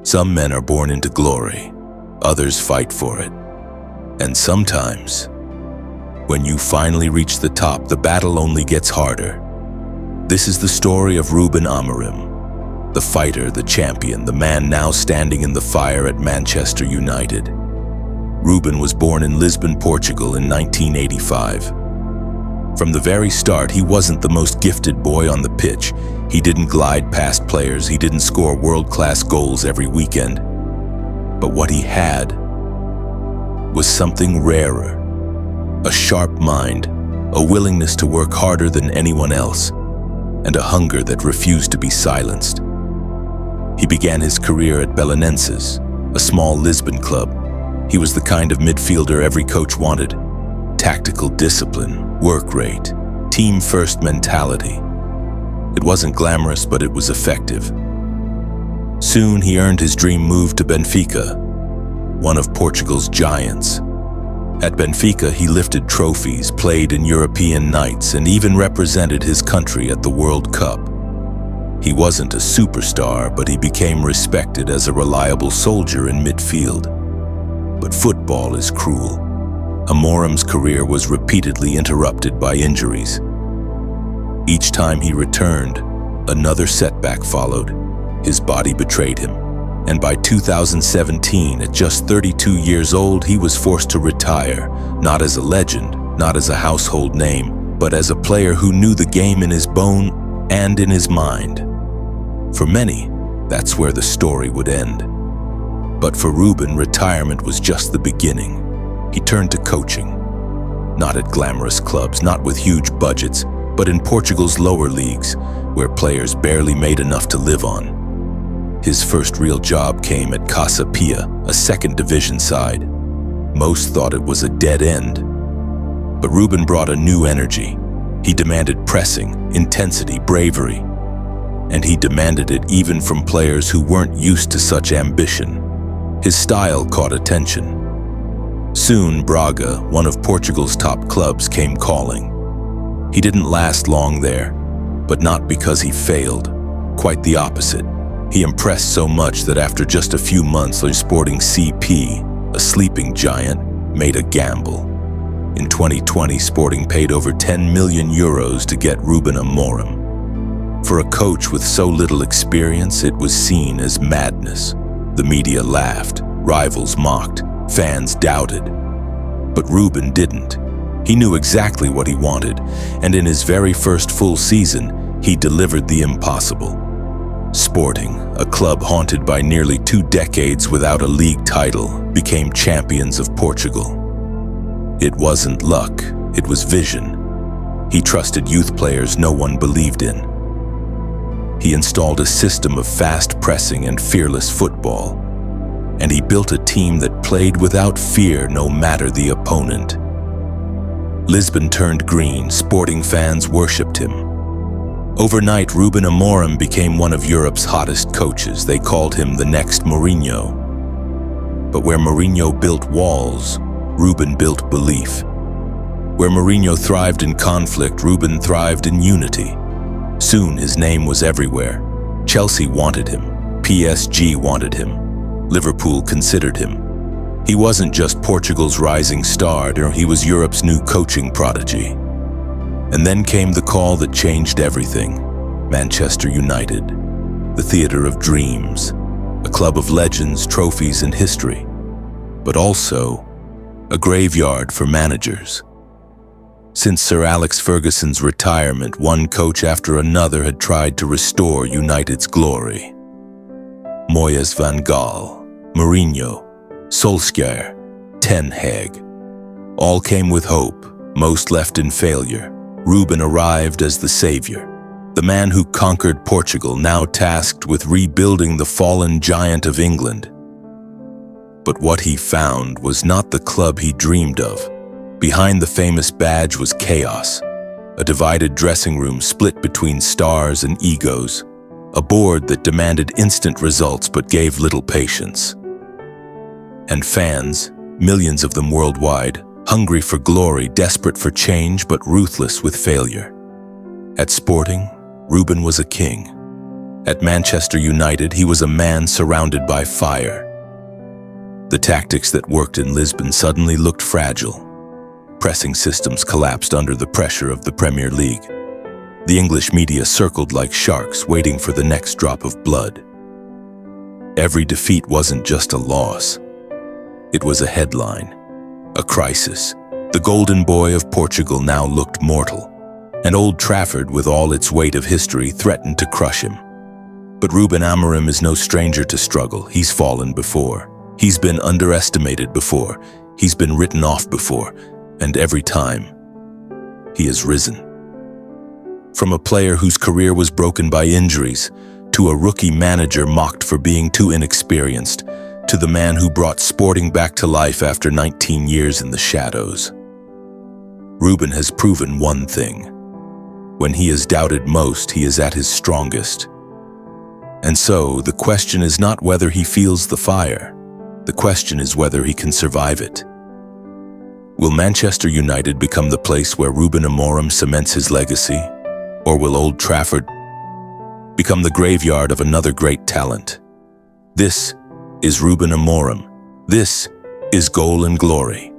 Some men are born into glory, others fight for it. And sometimes, when you finally reach the top, the battle only gets harder. This is the story of Ruben Amorim, the fighter, the champion, the man now standing in the fire at Manchester United. Ruben was born in Lisbon, Portugal in 1985. From the very start, he wasn't the most gifted boy on the pitch. He didn't glide past players, he didn't score world-class goals every weekend. But what he had was something rarer. A sharp mind, a willingness to work harder than anyone else, and a hunger that refused to be silenced. He began his career at Belenenses, a small Lisbon club. He was the kind of midfielder every coach wanted. Tactical discipline, work rate, team-first mentality. It wasn't glamorous, but it was effective. Soon he earned his dream move to Benfica, one of Portugal's giants. At Benfica, he lifted trophies, played in European nights, and even represented his country at the World Cup. He wasn't a superstar, but he became respected as a reliable soldier in midfield. But football is cruel. Amorim's career was repeatedly interrupted by injuries. Each time he returned, another setback followed. His body betrayed him, and by 2017, at just 32 years old, he was forced to retire, not as a legend, not as a household name, but as a player who knew the game in his bone and in his mind. For many, that's where the story would end. But for Ruben, retirement was just the beginning. He turned to coaching, not at glamorous clubs, not with huge budgets, but in Portugal's lower leagues, where players barely made enough to live on. His first real job came at Casa Pia, a second division side. Most thought it was a dead end. But Ruben brought a new energy. He demanded pressing, intensity, bravery. And he demanded it even from players who weren't used to such ambition. His style caught attention. Soon, Braga, one of Portugal's top clubs, came calling. He didn't last long there, but not because he failed. Quite the opposite. He impressed so much that after just a few months, Sporting CP, a sleeping giant, made a gamble. In 2020, Sporting paid over 10 million euros to get Ruben Amorim. For a coach with so little experience, it was seen as madness. The media laughed, rivals mocked, fans doubted. But Ruben didn't. He knew exactly what he wanted, and in his very first full season, he delivered the impossible. Sporting, a club haunted by nearly 2 decades without a league title, became champions of Portugal. It wasn't luck, it was vision. He trusted youth players no one believed in. He installed a system of fast pressing and fearless football, and he built a team that played without fear no matter the opponent. Lisbon turned green, Sporting fans worshipped him. Overnight, Ruben Amorim became one of Europe's hottest coaches. They called him the next Mourinho. But where Mourinho built walls, Ruben built belief. Where Mourinho thrived in conflict, Ruben thrived in unity. Soon his name was everywhere. Chelsea wanted him. PSG wanted him. Liverpool considered him. He wasn't just Portugal's rising star, he was Europe's new coaching prodigy. And then came the call that changed everything. Manchester United, the theater of dreams, a club of legends, trophies, and history, but also a graveyard for managers. Since Sir Alex Ferguson's retirement, one coach after another had tried to restore United's glory. Moyes, Van Gaal, Mourinho, Solskjaer, Ten Hag. All came with hope, most left in failure. Ruben arrived as the savior, the man who conquered Portugal, now tasked with rebuilding the fallen giant of England. But what he found was not the club he dreamed of. Behind the famous badge was chaos, a divided dressing room split between stars and egos, a board that demanded instant results but gave little patience. And fans, millions of them worldwide, hungry for glory, desperate for change but ruthless with failure. At Sporting, Ruben was a king. At Manchester United, he was a man surrounded by fire. The tactics that worked in Lisbon suddenly looked fragile. Pressing systems collapsed under the pressure of the Premier League. The English media circled like sharks, waiting for the next drop of blood. Every defeat wasn't just a loss. It was a headline, a crisis. The golden boy of Portugal now looked mortal, and Old Trafford, with all its weight of history, threatened to crush him. But Ruben Amorim is no stranger to struggle. He's fallen before. He's been underestimated before. He's been written off before. And every time, he has risen. From a player whose career was broken by injuries, to a rookie manager mocked for being too inexperienced, to the man who brought Sporting back to life after 19 years in the shadows. Ruben has proven one thing. When he is doubted most, he is at his strongest. And so, the question is not whether he feels the fire. The question is whether he can survive it. Will Manchester United become the place where Ruben Amorim cements his legacy? Or will Old Trafford become the graveyard of another great talent? This is Ruben Amorim. This is Goal and Glory.